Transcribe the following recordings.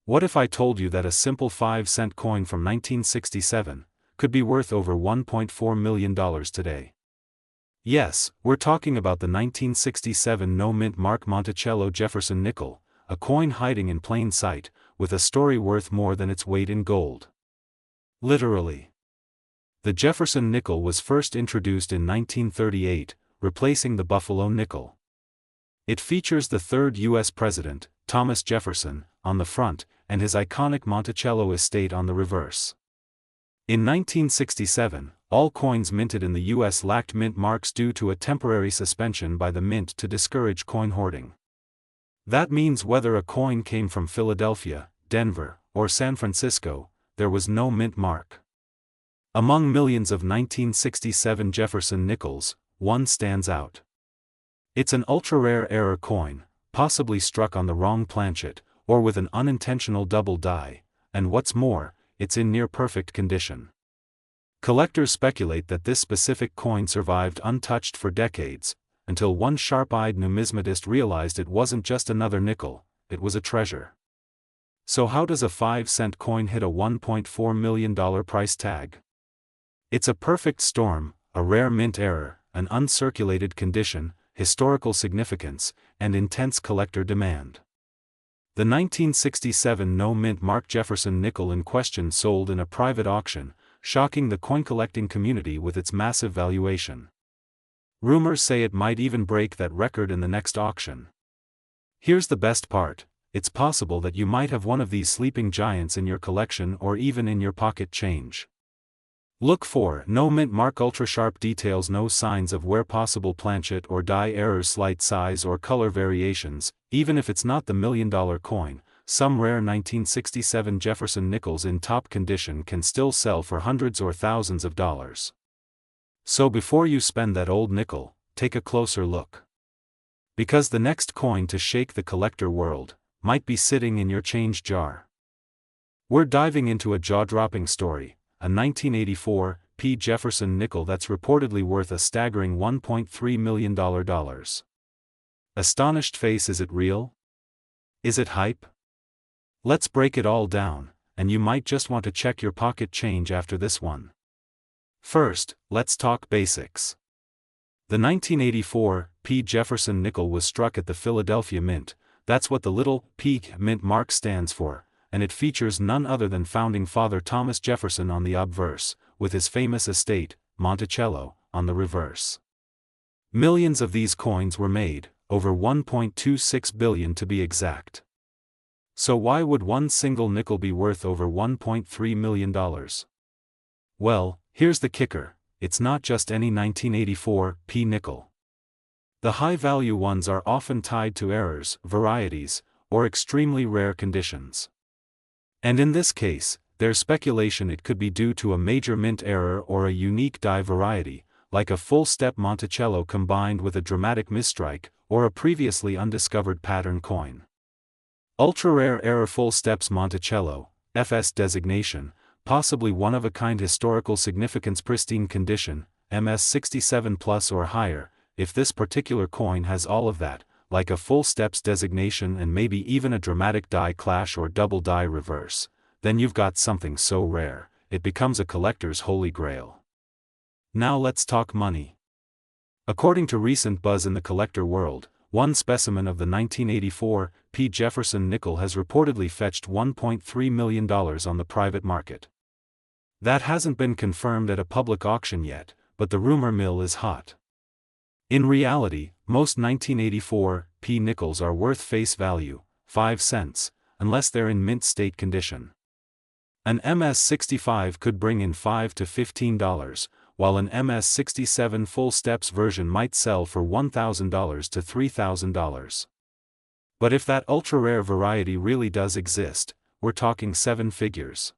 What if I told you that a simple 5-cent coin from 1967 could be worth over $1.4 million today? Yes, we're talking about the 1967 no-mint mark Monticello Jefferson nickel, a coin hiding in plain sight, with a story worth more than its weight in gold. Literally. The Jefferson nickel was first introduced in 1938, replacing the Buffalo nickel. It features the third U.S. President, Thomas Jefferson, on the front, and his iconic Monticello estate on the reverse. In 1967, all coins minted in the U.S. lacked mint marks due to a temporary suspension by the mint to discourage coin hoarding. That means whether a coin came from Philadelphia, Denver, or San Francisco, there was no mint mark. Among millions of 1967 Jefferson nickels, one stands out. It's an ultra-rare error coin, possibly struck on the wrong planchet, or with an unintentional double die, and what's more, it's in near-perfect condition. Collectors speculate that this specific coin survived untouched for decades, until one sharp-eyed numismatist realized it wasn't just another nickel, it was a treasure. So how does a 5-cent coin hit a $1.4 million price tag? It's a perfect storm, a rare mint error, an uncirculated condition, historical significance, and intense collector demand. The 1967 no-mint mark Jefferson nickel in question sold in a private auction, shocking the coin-collecting community with its massive valuation. Rumors say it might even break that record in the next auction. Here's the best part, it's possible that you might have one of these sleeping giants in your collection or even in your pocket change. Look for no mint mark ultra-sharp details, no signs of wear, possible planchet or die errors, slight size or color variations. Even if it's not the $1 million coin, some rare 1967 Jefferson nickels in top condition can still sell for hundreds or thousands of dollars. So before you spend that old nickel, take a closer look. Because the next coin to shake the collector world might be sitting in your change jar. We're diving into a jaw-dropping story. A 1984 P. Jefferson nickel that's reportedly worth a staggering $1.3 million. Astonished face, is it real? Is it hype? Let's break it all down, and you might just want to check your pocket change after this one. First, let's talk basics. The 1984 P. Jefferson nickel was struck at the Philadelphia Mint, that's what the little P mint mark stands for, and it features none other than founding father Thomas Jefferson on the obverse, with his famous estate, Monticello, on the reverse. Millions of these coins were made, over 1.26 billion to be exact. So why would one single nickel be worth over $1.3 million? Well, here's the kicker, it's not just any 1984 P nickel. The high-value ones are often tied to errors, varieties, or extremely rare conditions. And in this case, there's speculation it could be due to a major mint error or a unique die variety, like a full-step Monticello combined with a dramatic misstrike, or a previously undiscovered pattern coin. Ultra-rare error full steps Monticello, FS designation, possibly one-of-a-kind historical significance, pristine condition, MS 67 plus or higher. If this particular coin has all of that, like a full steps designation and maybe even a dramatic die clash or double die reverse, then you've got something so rare, it becomes a collector's holy grail. Now let's talk money. According to recent buzz in the collector world, one specimen of the 1984 P. Jefferson nickel has reportedly fetched $1.3 million on the private market. That hasn't been confirmed at a public auction yet, but the rumor mill is hot. In reality, most 1984 P nickels are worth face value, 5 cents, unless they're in mint state condition. An MS 65 could bring in $5 to $15, while an MS 67 full steps version might sell for $1,000 to $3,000. But if that ultra-rare variety really does exist, we're talking 7 figures.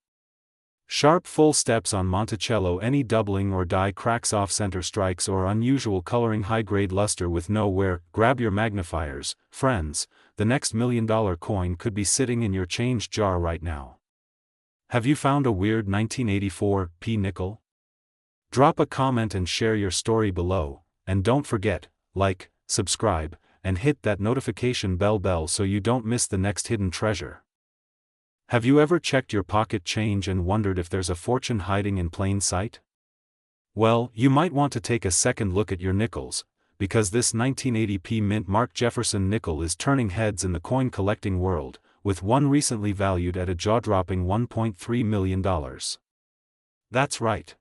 Sharp full steps on Monticello, any doubling or die cracks, off-center strikes or unusual coloring, high-grade luster with no wear. Grab your magnifiers, friends, the next $1 million coin could be sitting in your change jar right now. Have you found a weird 1984 P nickel? Drop a comment and share your story below, and don't forget, like, subscribe, and hit that notification bell so you don't miss the next hidden treasure. Have you ever checked your pocket change and wondered if there's a fortune hiding in plain sight? Well, you might want to take a second look at your nickels, because this 1980p mint mark Jefferson nickel is turning heads in the coin collecting world, with one recently valued at a jaw-dropping $1.3 million. That's right.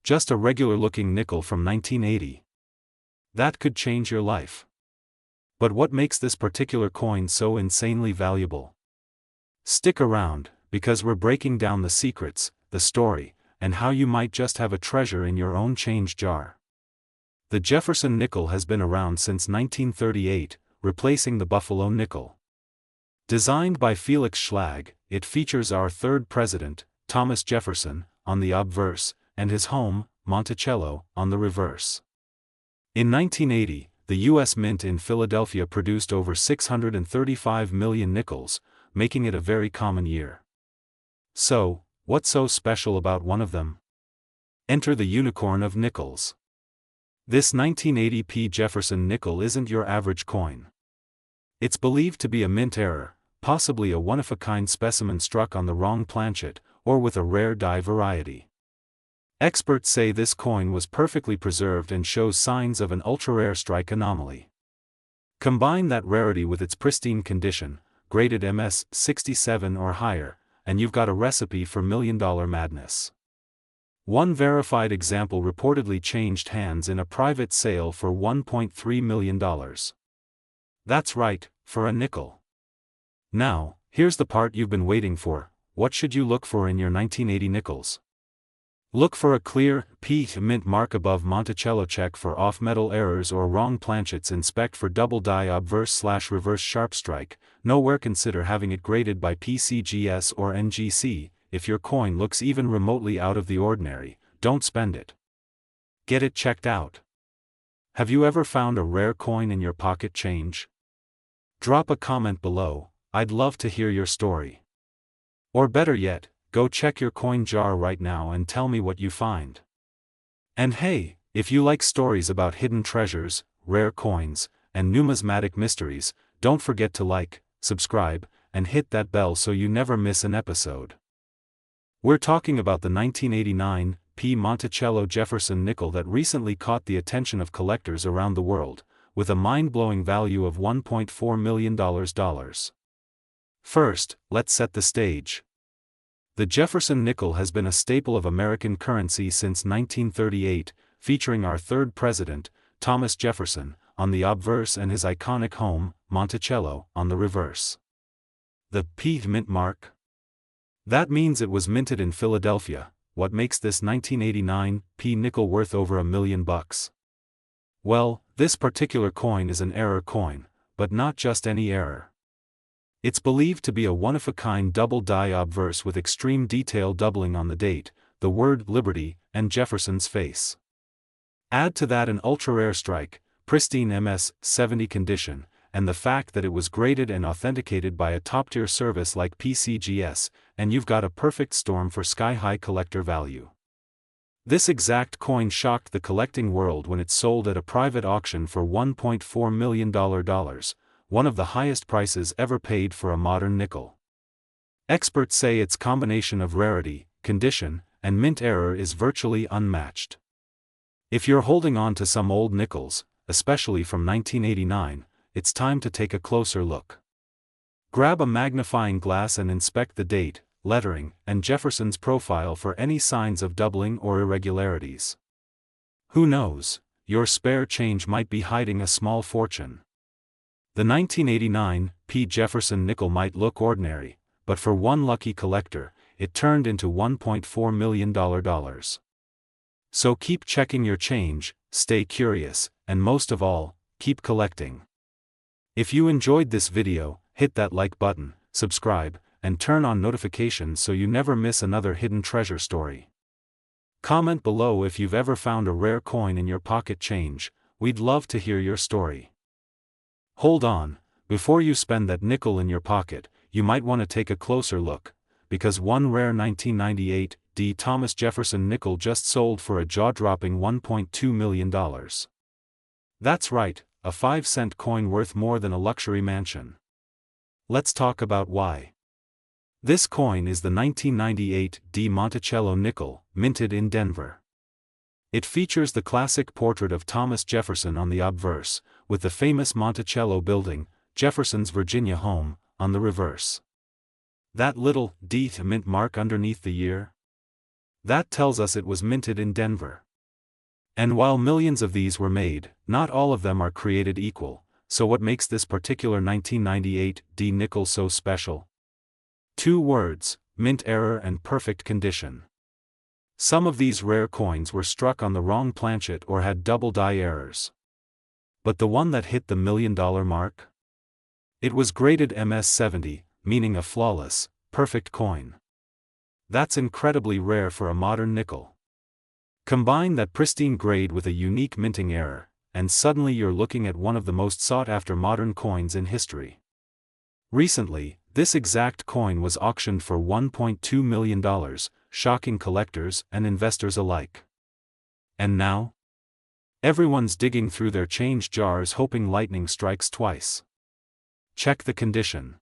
Just a regular-looking nickel from 1980. That could change your life. But what makes this particular coin so insanely valuable? Stick around, because we're breaking down the secrets, the story, and how you might just have a treasure in your own change jar. The Jefferson nickel has been around since 1938, replacing the Buffalo nickel. Designed by Felix Schlag, it features our third president, Thomas Jefferson, on the obverse, and his home, Monticello, on the reverse. In 1980, the U.S. Mint in Philadelphia produced over 635 million nickels, making it a very common year. So, what's so special about one of them? Enter the unicorn of nickels. This 1980p Jefferson nickel isn't your average coin. It's believed to be a mint error, possibly a one-of-a-kind specimen struck on the wrong planchet, or with a rare die variety. Experts say this coin was perfectly preserved and shows signs of an ultra-rare strike anomaly. Combine that rarity with its pristine condition, graded MS 67 or higher, and you've got a recipe for million-dollar madness. One verified example reportedly changed hands in a private sale for $1.3 million. That's right, for a nickel. Now, here's the part you've been waiting for. What should you look for in your 1980 nickels? Look for a clear, P mint mark above Monticello. Check for off-metal errors or wrong planchets. Inspect for double die obverse/reverse sharp strike. Nowhere consider having it graded by PCGS or NGC. If your coin looks even remotely out of the ordinary, don't spend it. Get it checked out. Have you ever found a rare coin in your pocket change? Drop a comment below. I'd love to hear your story. Or better yet, go check your coin jar right now and tell me what you find. And hey, if you like stories about hidden treasures, rare coins, and numismatic mysteries, don't forget to like, subscribe, and hit that bell so you never miss an episode. We're talking about the 1989 P Monticello Jefferson nickel that recently caught the attention of collectors around the world, with a mind-blowing value of $1.4 million. First, let's set the stage. The Jefferson nickel has been a staple of American currency since 1938, featuring our third president, Thomas Jefferson, on the obverse and his iconic home, Monticello, on the reverse. The P mint mark? That means it was minted in Philadelphia. What makes this 1989 P nickel worth over $1 million? Well, this particular coin is an error coin, but not just any error. It's believed to be a one-of-a-kind double die obverse with extreme detail doubling on the date, the word Liberty, and Jefferson's face. Add to that an ultra-rare strike, pristine MS 70 condition, and the fact that it was graded and authenticated by a top-tier service like PCGS, and you've got a perfect storm for sky-high collector value. This exact coin shocked the collecting world when it sold at a private auction for $1.4 million. One of the highest prices ever paid for a modern nickel. Experts say its combination of rarity, condition, and mint error is virtually unmatched. If you're holding on to some old nickels, especially from 1989, it's time to take a closer look. Grab a magnifying glass and inspect the date, lettering, and Jefferson's profile for any signs of doubling or irregularities. Who knows, your spare change might be hiding a small fortune. The 1989 P. Jefferson nickel might look ordinary, but for one lucky collector, it turned into $1.4 million. So keep checking your change, stay curious, and most of all, keep collecting. If you enjoyed this video, hit that like button, subscribe, and turn on notifications so you never miss another hidden treasure story. Comment below if you've ever found a rare coin in your pocket change. We'd love to hear your story. Hold on, before you spend that nickel in your pocket, you might want to take a closer look, because one rare 1998 D. Thomas Jefferson nickel just sold for a jaw-dropping $1.2 million. That's right, a 5-cent coin worth more than a luxury mansion. Let's talk about why. This coin is the 1998 D Monticello nickel, minted in Denver. It features the classic portrait of Thomas Jefferson on the obverse, with the famous Monticello building, Jefferson's Virginia home, on the reverse. That little D mint mark underneath the year? That tells us it was minted in Denver. And while millions of these were made, not all of them are created equal, so what makes this particular 1998 D nickel so special? Two words: mint error and perfect condition. Some of these rare coins were struck on the wrong planchet or had double die errors. But the one that hit the $1 million mark? It was graded MS-70, meaning a flawless, perfect coin. That's incredibly rare for a modern nickel. Combine that pristine grade with a unique minting error, and suddenly you're looking at one of the most sought-after modern coins in history. Recently, this exact coin was auctioned for $1.2 million, shocking collectors and investors alike. And now? Everyone's digging through their change jars hoping lightning strikes twice. Check the condition.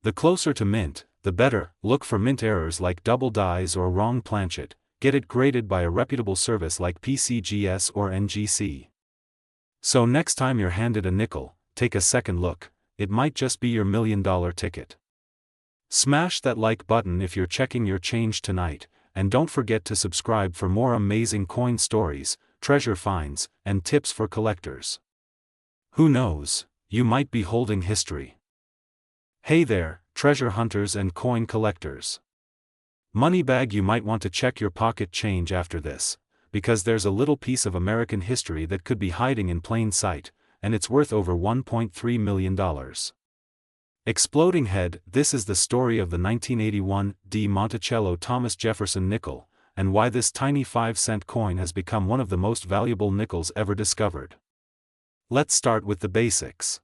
The closer to mint, the better. Look for mint errors like double dies or wrong planchet. Get it graded by a reputable service like PCGS or NGC. So next time you're handed a nickel, take a second look. It might just be your $1 million ticket. Smash that like button if you're checking your change tonight, and don't forget to subscribe for more amazing coin stories, treasure finds, and tips for collectors. Who knows, you might be holding history. Hey there, treasure hunters and coin collectors. Moneybag, you might want to check your pocket change after this, because there's a little piece of American history that could be hiding in plain sight, and it's worth over $1.3 million. Exploding head, this is the story of the 1981 D Monticello Thomas Jefferson nickel, and why this tiny 5-cent coin has become one of the most valuable nickels ever discovered. Let's start with the basics.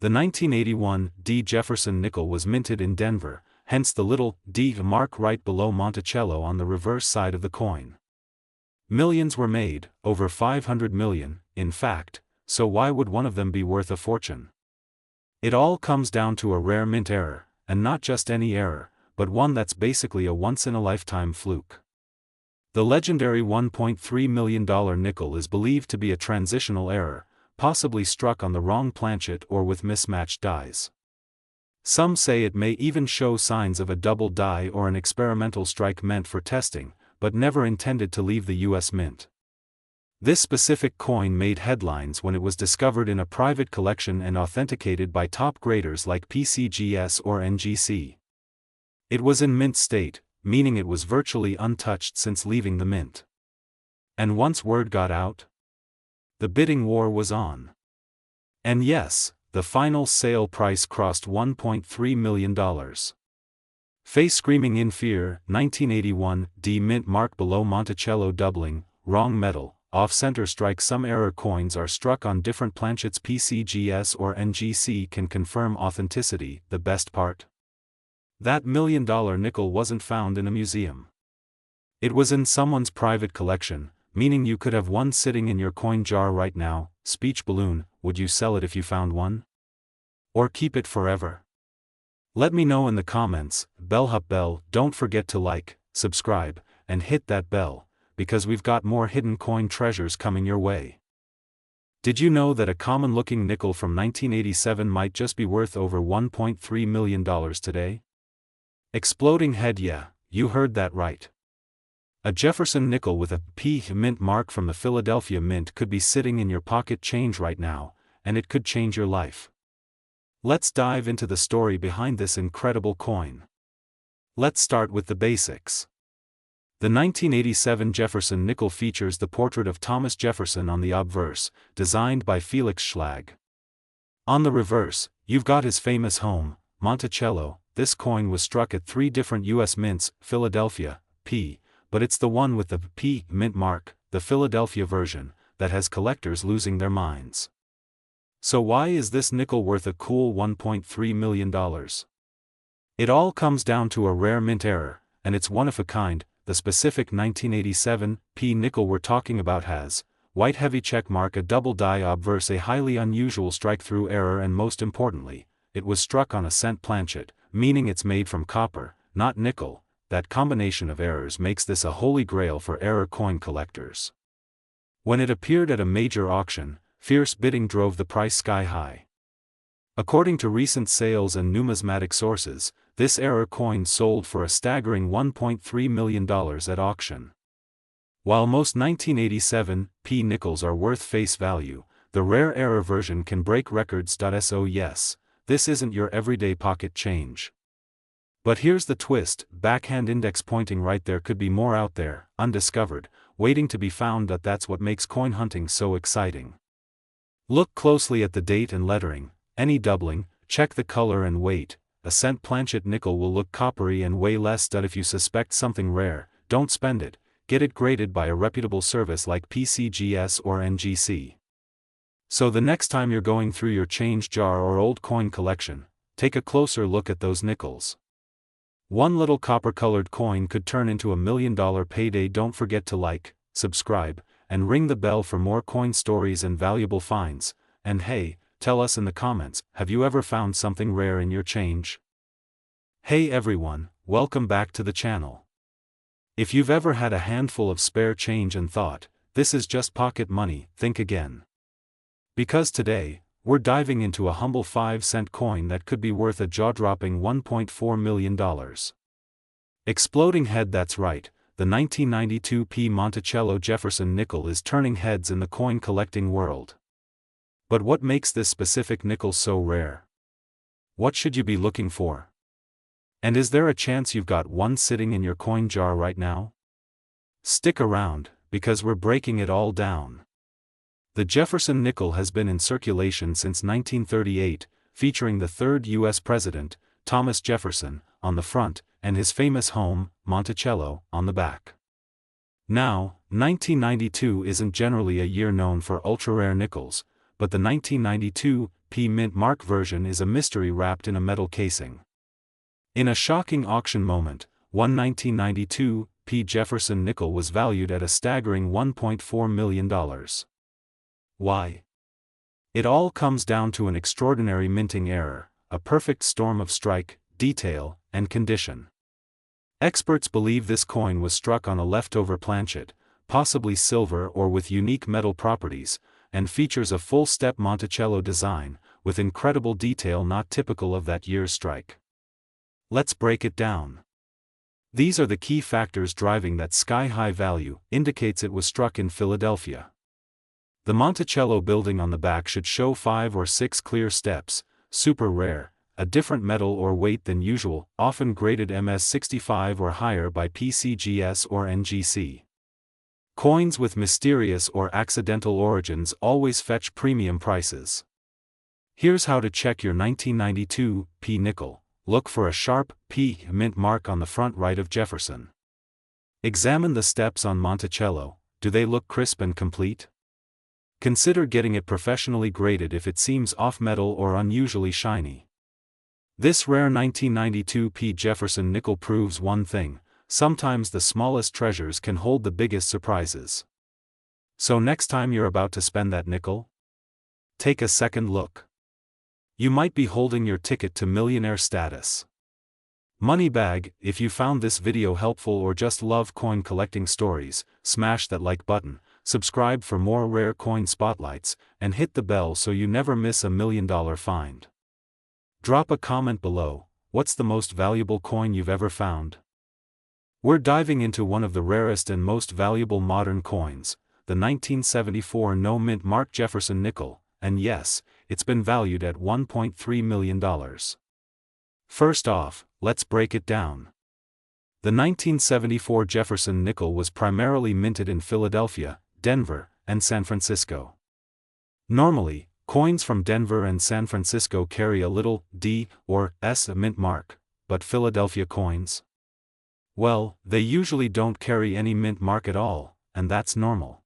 The 1981 D Jefferson nickel was minted in Denver, hence the little D mark right below Monticello on the reverse side of the coin. Millions were made, over 500 million, in fact, so why would one of them be worth a fortune? It all comes down to a rare mint error, and not just any error, but one that's basically a once-in-a-lifetime fluke. The legendary $1.3 million nickel is believed to be a transitional error, possibly struck on the wrong planchet or with mismatched dies. Some say it may even show signs of a double die or an experimental strike meant for testing, but never intended to leave the US Mint. This specific coin made headlines when it was discovered in a private collection and authenticated by top graders like PCGS or NGC. It was in mint state, meaning it was virtually untouched since leaving the mint. And once word got out, the bidding war was on. And yes, the final sale price crossed $1.3 million. Face screaming in fear, 1981 D mint mark below Monticello doubling, wrong metal. Off-center strike. Some error coins are struck on different planchets. PCGS or NGC can confirm authenticity. The best part? That $1 million nickel wasn't found in a museum. It was in someone's private collection, meaning you could have one sitting in your coin jar right now. Speech balloon, would you sell it if you found one? Or keep it forever? Let me know in the comments. Bell, don't forget to like, subscribe, and hit that bell, because we've got more hidden coin treasures coming your way. Did you know that a common-looking nickel from 1987 might just be worth over $1.3 million today? Exploding head, yeah, you heard that right. A Jefferson nickel with a P mint mark from the Philadelphia Mint could be sitting in your pocket change right now, and it could change your life. Let's dive into the story behind this incredible coin. Let's start with the basics. The 1987 Jefferson nickel features the portrait of Thomas Jefferson on the obverse, designed by Felix Schlag. On the reverse, you've got his famous home, Monticello. This coin was struck at 3 different U.S. mints, Philadelphia, P, but it's the one with the P mint mark, the Philadelphia version, that has collectors losing their minds. So why is this nickel worth a cool $1.3 million? It all comes down to a rare mint error, and it's one of a kind. The specific 1987 P nickel we're talking about has white heavy check mark, a double die obverse, a highly unusual strike-through error, and most importantly, it was struck on a cent planchet, meaning it's made from copper, not nickel. That combination of errors makes this a holy grail for error coin collectors. When it appeared at a major auction, fierce bidding drove the price sky high. According to recent sales and numismatic sources, this error coin sold for a staggering $1.3 million at auction. While most 1987 P nickels are worth face value, the rare error version can break records. So yes, this isn't your everyday pocket change. But here's the twist: backhand index pointing right there, could be more out there, undiscovered, waiting to be found. That's what makes coin hunting so exciting. Look closely at the date and lettering, any doubling, check the color and weight. A cent planchet nickel will look coppery and weigh less. If you suspect something rare, don't spend it, get it graded by a reputable service like PCGS or NGC. So the next time you're going through your change jar or old coin collection, take a closer look at those nickels. One little copper-colored coin could turn into $1 million payday. Don't forget to like, subscribe, and ring the bell for more coin stories and valuable finds. And hey, tell us in the comments, have you ever found something rare in your change? Hey everyone, welcome back to the channel. If you've ever had a handful of spare change and thought, this is just pocket money, think again. Because today, we're diving into a humble 5-cent coin that could be worth a jaw-dropping $1.4 million. Exploding head, that's right, the 1992 P Monticello Jefferson nickel is turning heads in the coin collecting world. But what makes this specific nickel so rare? What should you be looking for? And is there a chance you've got one sitting in your coin jar right now? Stick around, because we're breaking it all down. The Jefferson nickel has been in circulation since 1938, featuring the third U.S. president, Thomas Jefferson, on the front, and his famous home, Monticello, on the back. Now, 1992 isn't generally a year known for ultra-rare nickels, but the 1992 P Mint Mark version is a mystery wrapped in a metal casing. In a shocking auction moment, one 1992 P Jefferson nickel was valued at a staggering $1.4 million. Why? It all comes down to an extraordinary minting error, a perfect storm of strike, detail, and condition. Experts believe this coin was struck on a leftover planchet, possibly silver or with unique metal properties, and features a full-step Monticello design, with incredible detail not typical of that year's strike. Let's break it down. These are the key factors driving that sky-high value. Indicates it was struck in Philadelphia. The Monticello building on the back should show 5 or 6 clear steps, super rare, a different metal or weight than usual, often graded MS65 or higher by PCGS or NGC. Coins with mysterious or accidental origins always fetch premium prices. Here's how to check your 1992 P nickel. Look for a sharp P mint mark on the front right of Jefferson. Examine the steps on Monticello. Do they look crisp and complete? Consider getting it professionally graded if it seems off-metal or unusually shiny. This rare 1992 P Jefferson nickel proves one thing: sometimes the smallest treasures can hold the biggest surprises. So next time you're about to spend that nickel, take a second look. You might be holding your ticket to millionaire status. Moneybag, if you found this video helpful or just love coin collecting stories, smash that like button, subscribe for more rare coin spotlights, and hit the bell so you never miss a $1 million find. Drop a comment below. What's the most valuable coin you've ever found? We're diving into one of the rarest and most valuable modern coins, the 1974 No Mint Mark Jefferson nickel, and yes, it's been valued at $1.3 million. First off, let's break it down. The 1974 Jefferson nickel was primarily minted in Philadelphia, Denver, and San Francisco. Normally, coins from Denver and San Francisco carry a little D or S mint mark, but Philadelphia coins? Well, they usually don't carry any mint mark at all, and that's normal.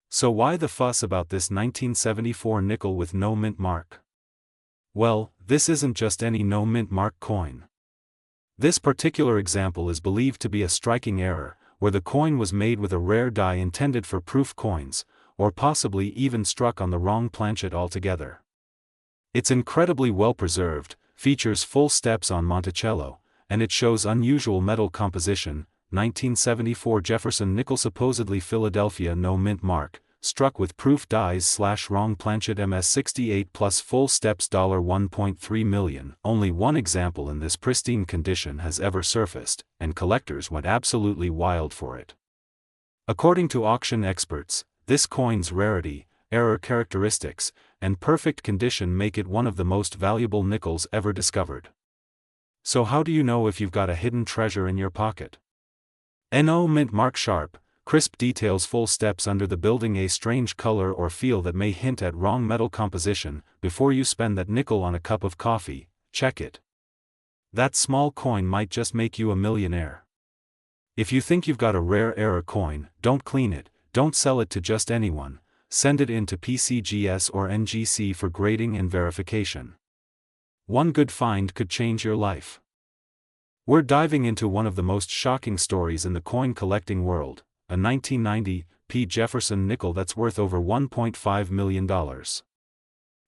So why the fuss about this 1974 nickel with no mint mark? Well, this isn't just any no mint mark coin. This particular example is believed to be a striking error, where the coin was made with a rare die intended for proof coins, or possibly even struck on the wrong planchet altogether. It's incredibly well preserved, features full steps on Monticello, and it shows unusual metal composition. 1974 Jefferson nickel, supposedly Philadelphia, no mint mark, struck with proof dies / wrong planchet, MS68 plus full steps, $1.3 million. Only one example in this pristine condition has ever surfaced, and collectors went absolutely wild for it. According to auction experts, this coin's rarity, error characteristics, and perfect condition make it one of the most valuable nickels ever discovered. So how do you know if you've got a hidden treasure in your pocket? No mint mark, sharp, crisp details, full steps under the building, a strange color or feel that may hint at wrong metal composition. Before you spend that nickel on a cup of coffee, check it. That small coin might just make you a millionaire. If you think you've got a rare error coin, don't clean it, don't sell it to just anyone. Send it in to PCGS or NGC for grading and verification. One good find could change your life. We're diving into one of the most shocking stories in the coin collecting world, a 1990 P. Jefferson nickel that's worth over $1.5 million.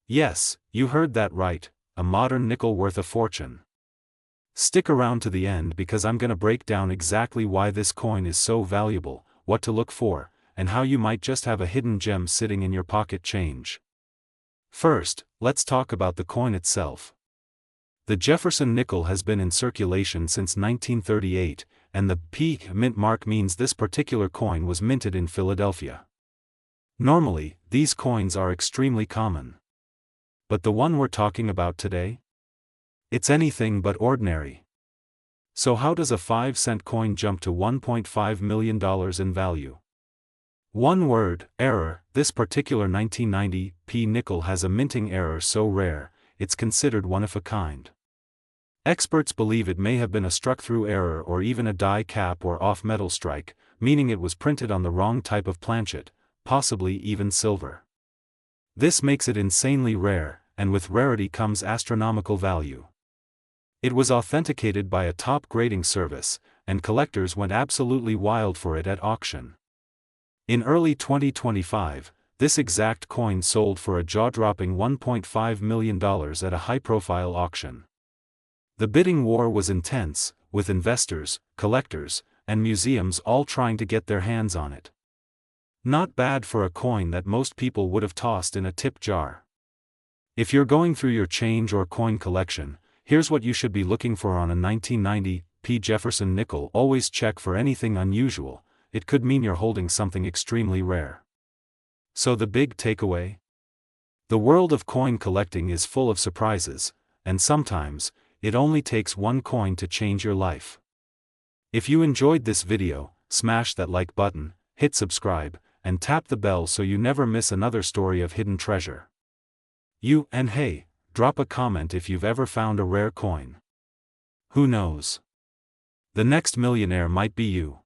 Yes, you heard that right, a modern nickel worth a fortune. Stick around to the end because I'm gonna break down exactly why this coin is so valuable, what to look for, and how you might just have a hidden gem sitting in your pocket change. First, let's talk about the coin itself. The Jefferson nickel has been in circulation since 1938, and the P mint mark means this particular coin was minted in Philadelphia. Normally, these coins are extremely common. But the one we're talking about today? It's anything but ordinary. So how does a 5-cent coin jump to $1.5 million in value? One word, error. This particular 1990 P nickel has a minting error so rare, it's considered one of a kind. Experts believe it may have been a struck-through error or even a die cap or off-metal strike, meaning it was printed on the wrong type of planchet, possibly even silver. This makes it insanely rare, and with rarity comes astronomical value. It was authenticated by a top grading service, and collectors went absolutely wild for it at auction. In early 2025, this exact coin sold for a jaw-dropping $1.5 million at a high-profile auction. The bidding war was intense, with investors, collectors, and museums all trying to get their hands on it. Not bad for a coin that most people would have tossed in a tip jar. If you're going through your change or coin collection, here's what you should be looking for on a 1990 P. Jefferson nickel. Always check for anything unusual. It could mean you're holding something extremely rare. So the big takeaway? The world of coin collecting is full of surprises, and sometimes, it only takes one coin to change your life. If you enjoyed this video, smash that like button, hit subscribe, and tap the bell so you never miss another story of hidden treasure. And hey, drop a comment if you've ever found a rare coin. Who knows? The next millionaire might be you.